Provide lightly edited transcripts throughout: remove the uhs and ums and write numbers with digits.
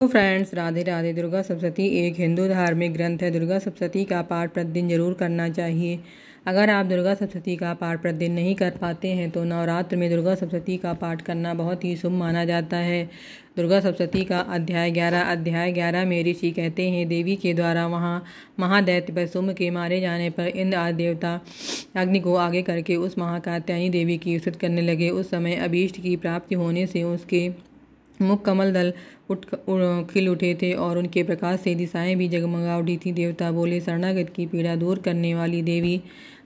तो फ्रेंड्स, राधे राधे। दुर्गा सप्तशती एक हिंदू धार्मिक ग्रंथ है। दुर्गा सप्तशती का पाठ प्रतिदिन जरूर करना चाहिए। अगर आप दुर्गा सप्तशती का पाठ प्रतिदिन नहीं कर पाते हैं तो नवरात्र में दुर्गा सप्तशती का पाठ करना बहुत ही शुभ माना जाता है। दुर्गा सप्तशती का अध्याय 11 में ऋषि कहते हैं, देवी के द्वारा वहाँ महादैत्य पर शुंभ के मारे जाने पर इंद्र आदि देवता अग्नि को आगे करके उस महाकात्यायनी देवी की स्तुति करने लगे। उस समय अभीष्ट की प्राप्ति होने से उसके मुख कमल दल खिल उठे थे और उनके प्रकाश से दिशाएं भी जगमगा उठी थी। देवता बोले, शरणागत की पीड़ा दूर करने वाली देवी,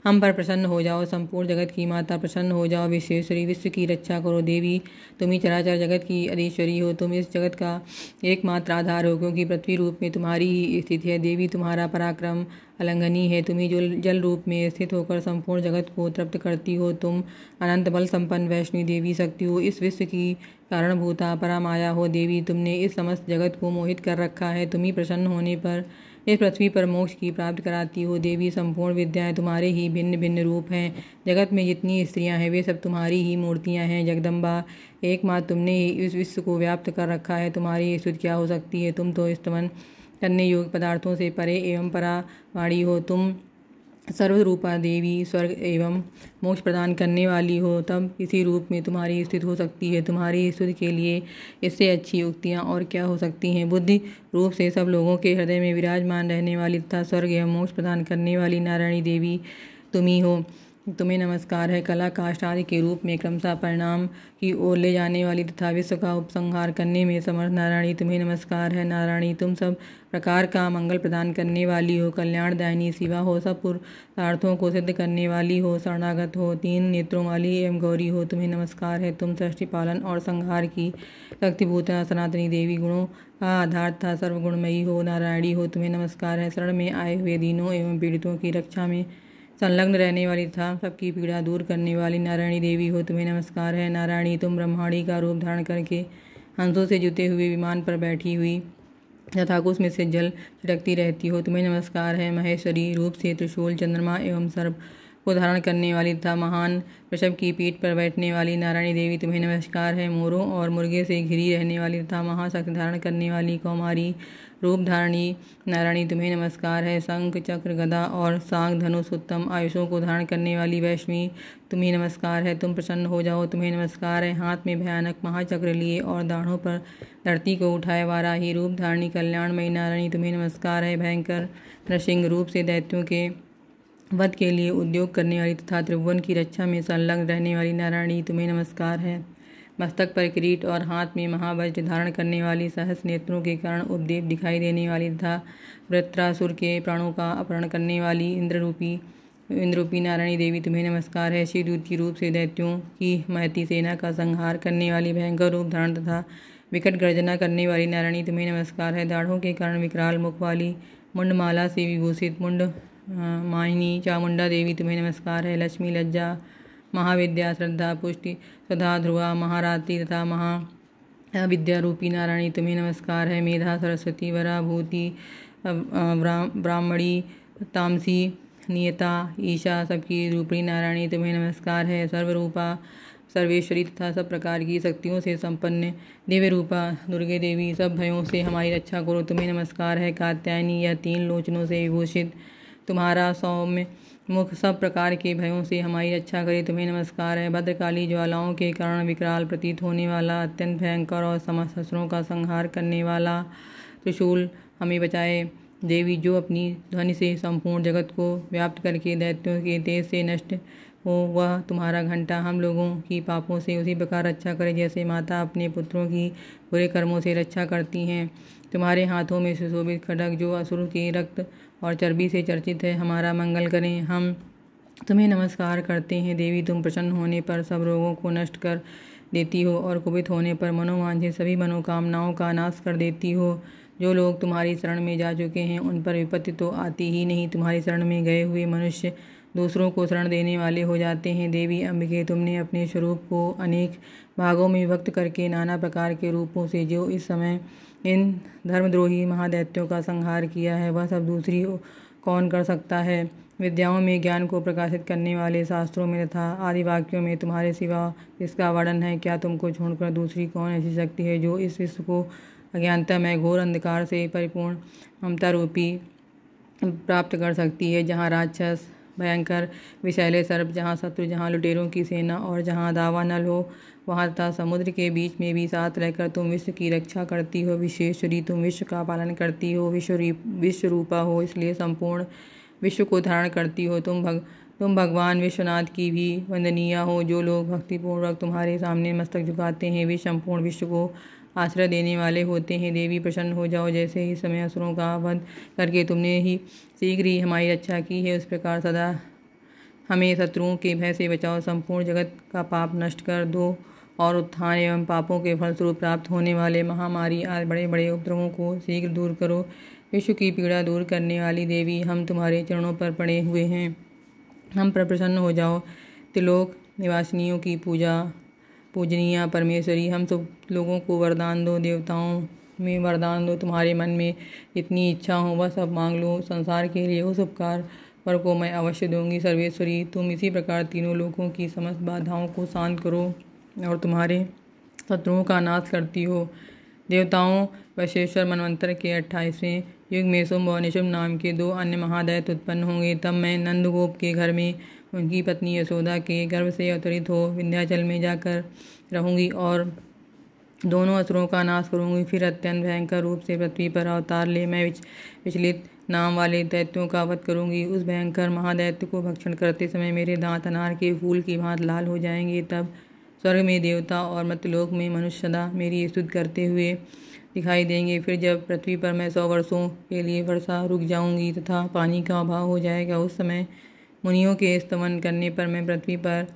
हम पर प्रसन्न हो जाओ। संपूर्ण जगत की माता, प्रसन्न हो जाओ। विश्वेश्वरी, विश्व की रक्षा करो। देवी, तुम ही चराचर जगत की अधीश्वरी हो। तुम इस जगत का एकमात्र आधार हो, क्योंकि पृथ्वी रूप में तुम्हारी ही स्थिति है। देवी, तुम्हारा पराक्रम अलंघनीय है। तुम ही जो जल रूप में स्थित होकर संपूर्ण जगत को तृप्त करती हो। तुम अनंत बल संपन्न वैष्णवी देवी शक्ति हो। इस विश्व की कारणभूता परामाया हो। देवी, तुमने इस समस्त जगत को मोहित कर रखा है। तुम ही प्रसन्न होने पर इस पृथ्वी पर मोक्ष की प्राप्ति कराती हो। देवी, संपूर्ण विद्याएं तुम्हारे ही भिन्न भिन्न रूप हैं। जगत में जितनी स्त्रियां हैं वे सब तुम्हारी ही मूर्तियां हैं। जगदम्बा, एकमात्र तुमने ही इस विश्व को व्याप्त कर रखा है। तुम्हारी स्तुति क्या हो सकती है। तुम तो स्तमन करने योग्य पदार्थों से परे एवं परावाणी हो। तुम सर्वरूपा देवी, स्वर्ग एवं मोक्ष प्रदान करने वाली हो। तब किसी रूप में तुम्हारी स्थिति हो सकती है। तुम्हारी स्तुति के लिए इससे अच्छी उक्तियाँ और क्या हो सकती हैं। बुद्धि रूप से सब लोगों के हृदय में विराजमान रहने वाली तथा स्वर्ग एवं मोक्ष प्रदान करने वाली नारायणी देवी तुम ही हो। तुम्हें नमस्कार है। कला काष्ठ आदि के रूप में क्रमशः परिणाम की ओर ले जाने वाली तथा विश्व का उपसंहार करने में समर्थ नारायणी तुम्हें नमस्कार है। नारायणी, तुम सब प्रकार का मंगल प्रदान करने वाली हो। कल्याणदायिनी शिवा हो। सब पुरुषार्थों को सिद्ध करने वाली हो। शरणागत हो। 3 नेत्रों वाली एवं गौरी हो। तुम्हें नमस्कार है। तुम सृष्टि पालन और संहार की शक्तिभूत सनातनी देवी, गुणों का आधार तथा सर्वगुणमयी हो। नारायणी हो। तुम्हें नमस्कार है। शरण में आए हुए दीनों एवं पीड़ितों की रक्षा में संलग्न रहने वाली तथा सबकी पीड़ा दूर करने वाली नारायणी देवी हो। तुम्हें नमस्कार है। नारायणी, तुम ब्रह्माणी का रूप धारण करके हंसों से जुते हुए विमान पर बैठी हुई तथा कुश में से जल छिड़कती रहती हो। तुम्हें नमस्कार है। महेश्वरी, रूप से त्रिशूल, चंद्रमा एवं सर्प को धारण करने वाली तथा महान वृषभ की पीठ पर बैठने वाली नारायणी देवी तुम्हें नमस्कार है। मोरों और मुर्गे से घिरी रहने वाली तथा महाशक्ति धारण करने वाली कौमारी रूप धारणी नारायणी तुम्हें नमस्कार है। शंख, चक्र, गदा और सांग, धनुष, उत्तम आयुषों को धारण करने वाली वैष्णवी तुम्हें नमस्कार है। तुम प्रसन्न हो जाओ। तुम्हें नमस्कार है। हाथ में भयानक महाचक्र लिए और दाढ़ों पर धरती को उठाए वाराही रूप धारणी कल्याणमयी नारायणी तुम्हें नमस्कार है। भयंकर नृसिंह रूप से दैत्यों के वध के लिए उद्योग करने वाली तथा त्रिभुवन की रक्षा में संलग्न रहने वाली नारायणी तुम्हें नमस्कार है। मस्तक पर किरीट और हाथ में महावज्र धारण करने वाली, सहस्र नेत्रों के कारण उपदेव दिखाई देने वाली तथा वृत्रासुर के प्राणों का अपहरण करने वाली इंद्ररूपी नारायणी देवी तुम्हें नमस्कार है। शिवदूत की रूप से दैत्यों की महती सेना का संहार करने वाली, भयंकर रूप धारण तथा विकट गर्जना करने वाली नारायणी तुम्हें नमस्कार है। दाढ़ों के कारण विकराल मुख वाली, मुंडमाला से विभूषित मुंड माहिनी चामुंडा देवी तुम्हें नमस्कार है। लक्ष्मी, लज्जा, महाविद्या, श्रद्धा, पुष्टि, सदा, ध्रुवा, महारात्रि तथा महाविद्या रूपी नारायणी तुम्हें नमस्कार है। मेधा, सरस्वती, वरा, भूति, ब्राह्मणी, तामसी, नियता, ईशा सबकी रूपी नारायणी तुम्हें नमस्कार है। सर्वरूपा, सर्वेश्वरी तथा सब प्रकार की शक्तियों से संपन्न दिव्य रूपा दुर्गे देवी, सब भयों से हमारी रक्षा करो तुम्हें नमस्कार है। कात्यायनी, यह 3 लोचनों से विभूषित तुम्हारा सौम्य मुख सब प्रकार के भयों से हमारी रक्षा करे तुम्हें नमस्कार है। भद्रकाली, ज्वालाओं के कारण विकराल प्रतीत होने वाला, अत्यंत भयंकर और समस्त शस्त्रों का संहार करने वाला त्रिशूल हमें बचाए। देवी, जो अपनी ध्वनि से संपूर्ण जगत को व्याप्त करके दैत्यों के तेज से नष्ट हो, वह तुम्हारा घंटा हम लोगों की पापों से उसी प्रकार रक्षा करे जैसे माता अपने पुत्रों की बुरे कर्मों से रक्षा करती हैं। तुम्हारे हाथों में सुशोभित खड्ग, जो असुर के रक्त और चर्बी से चर्चित है, हमारा मंगल करें। हम तुम्हें नमस्कार करते हैं। देवी, तुम प्रसन्न होने पर सब रोगों को नष्ट कर देती हो और कुपित होने पर मनोवांछित सभी मनोकामनाओं का नाश कर देती हो। जो लोग तुम्हारी शरण में जा चुके हैं उन पर विपत्ति तो आती ही नहीं। तुम्हारी शरण में गए हुए मनुष्य दूसरों को शरण देने वाले हो जाते हैं। देवी अंबिके, तुमने अपने स्वरूप को अनेक भागों में विभक्त करके नाना प्रकार के रूपों से जो इस समय इन धर्मद्रोही महादैत्यों का संहार किया है, वह सब दूसरी कौन कर सकता है। विद्याओं में ज्ञान को प्रकाशित करने वाले शास्त्रों में तथा आदि वाक्यों में तुम्हारे सिवा इसका वर्णन है। क्या तुमको छोड़कर दूसरी कौन ऐसी शक्ति है जो इस विश्व को अज्ञानता में घोर अंधकार से परिपूर्ण ममता रूपी प्राप्त कर सकती है। जहाँ राक्षस, भयंकर विषैले सर्प, जहाँ शत्रु, जहाँ लुटेरों की सेना और जहाँ दावानल हो, वहाँ तथा समुद्र के बीच में भी साथ रहकर तुम विश्व की रक्षा करती हो। विश्वेश्वरी, तुम विश्व का पालन करती हो, विश्व रूपा हो, इसलिए संपूर्ण विश्व को धारण करती हो। तुम भगवान विश्वनाथ की भी वंदनीय हो। जो लोग भक्तिपूर्वक तुम्हारे सामने मस्तक झुकाते हैं वे संपूर्ण विश्व को आश्रय देने वाले होते हैं। देवी, प्रसन्न हो जाओ। जैसे ही समय असुरों का वध करके तुमने ही शीघ्र ही हमारी रक्षा की है, उस प्रकार सदा हमें शत्रुओं के भय से बचाओ। संपूर्ण जगत का पाप नष्ट कर दो और उत्थान एवं पापों के फलस्वरूप प्राप्त होने वाले महामारी आदि बड़े बड़े उपद्रवों को शीघ्र दूर करो। विश्व की पीड़ा दूर करने वाली देवी, हम तुम्हारे चरणों पर पड़े हुए हैं, हम पर प्रसन्न हो जाओ। त्रिलोक निवासिनियों की पूजनीय परमेश्वरी, हम सब लोगों को वरदान दो, देवताओं में वरदान दो। तुम्हारे मन में जितनी इच्छा हो वह सब मांग लो। संसार के लिए उस उपकार पर को मैं अवश्य दूंगी। सर्वेश्वरी, तुम इसी प्रकार तीनों लोकों की समस्त बाधाओं को शांत करो और तुम्हारे शत्रुओं का नाश करती हो। देवताओं वैश्वेश्वर मनवंतर के 28वें युग में शुंभ और निशुंभ नाम के 2 अन्य महादैत्य उत्पन्न होंगे। तब मैं नंदगोप के घर में उनकी पत्नी यशोदा के गर्भ से अवतरित हो विंध्याचल में जाकर रहूंगी और दोनों असुरों का नाश करूंगी। फिर अत्यंत भयंकर रूप से पृथ्वी पर अवतार ले मैं विचलित नाम वाले दैत्यों का वध करूंगी। उस भयंकर महादैत्य को भक्षण करते समय मेरे दांत अनार के फूल की भांति लाल हो जाएंगे। तब स्वर्ग में देवता और मर्त्यलोक में मनुष्य सदा मेरी स्तुति करते हुए दिखाई देंगे। फिर जब पृथ्वी पर मैं 100 वर्षों के लिए वर्षा रुक जाऊंगी तथा पानी का अभाव हो जाएगा, उस समय मुनियों के स्तमन करने पर मैं पृथ्वी पर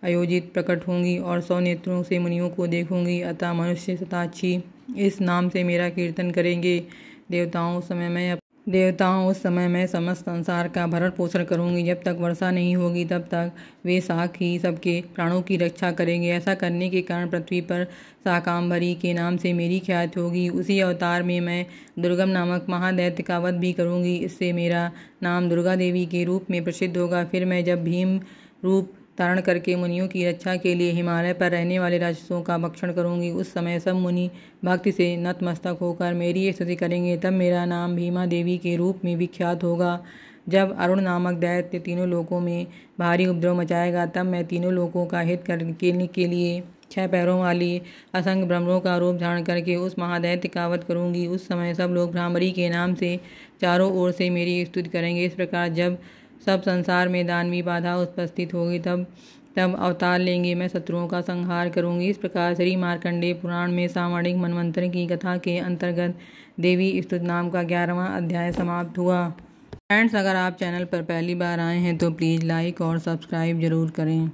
आयोजित प्रकट होंगी और 100 नेत्रों से मुनियों को देखूंगी। अतः मनुष्य शताक्षी इस नाम से मेरा कीर्तन करेंगे। देवताओं उस समय मैं समस्त संसार का भरण पोषण करूंगी। जब तक वर्षा नहीं होगी तब तक वे शाक ही सबके प्राणों की रक्षा करेंगे। ऐसा करने के कारण पृथ्वी पर शाकांबरी के नाम से मेरी ख्याति होगी। उसी अवतार में मैं दुर्गम नामक महादैत्य का वध भी करूंगी। इससे मेरा नाम दुर्गा देवी के रूप में प्रसिद्ध होगा। फिर मैं जब भीम रूप धारण करके मुनियों की रक्षा के लिए हिमालय पर रहने वाले राक्षसों का भक्षण करूंगी, उस समय सब मुनि भक्ति से नतमस्तक होकर मेरी स्तुति करेंगे। तब मेरा नाम भीमा देवी के रूप में विख्यात होगा। जब अरुण नामक दैत्य तीनों लोकों में भारी उपद्रव मचाएगा, तब मैं तीनों लोकों का हित करने के लिए 6 पैरों वाली असंख्य ब्रह्मों का रूप धारण करके उस महादैत्य का वध करूंगी। उस समय सब लोग भ्रामरी के नाम से चारों ओर से मेरी स्तुति करेंगे। इस प्रकार जब सब संसार में दानवी बाधा उपस्थित होगी तब अवतार लेंगे, मैं शत्रुओं का संहार करूंगी। इस प्रकार श्री मार्कंडेय पुराण में सामणिक मनवंतर की कथा के अंतर्गत देवी स्तुति नाम का 11वां अध्याय समाप्त हुआ। फ्रेंड्स, अगर आप चैनल पर पहली बार आए हैं तो प्लीज़ लाइक और सब्सक्राइब जरूर करें।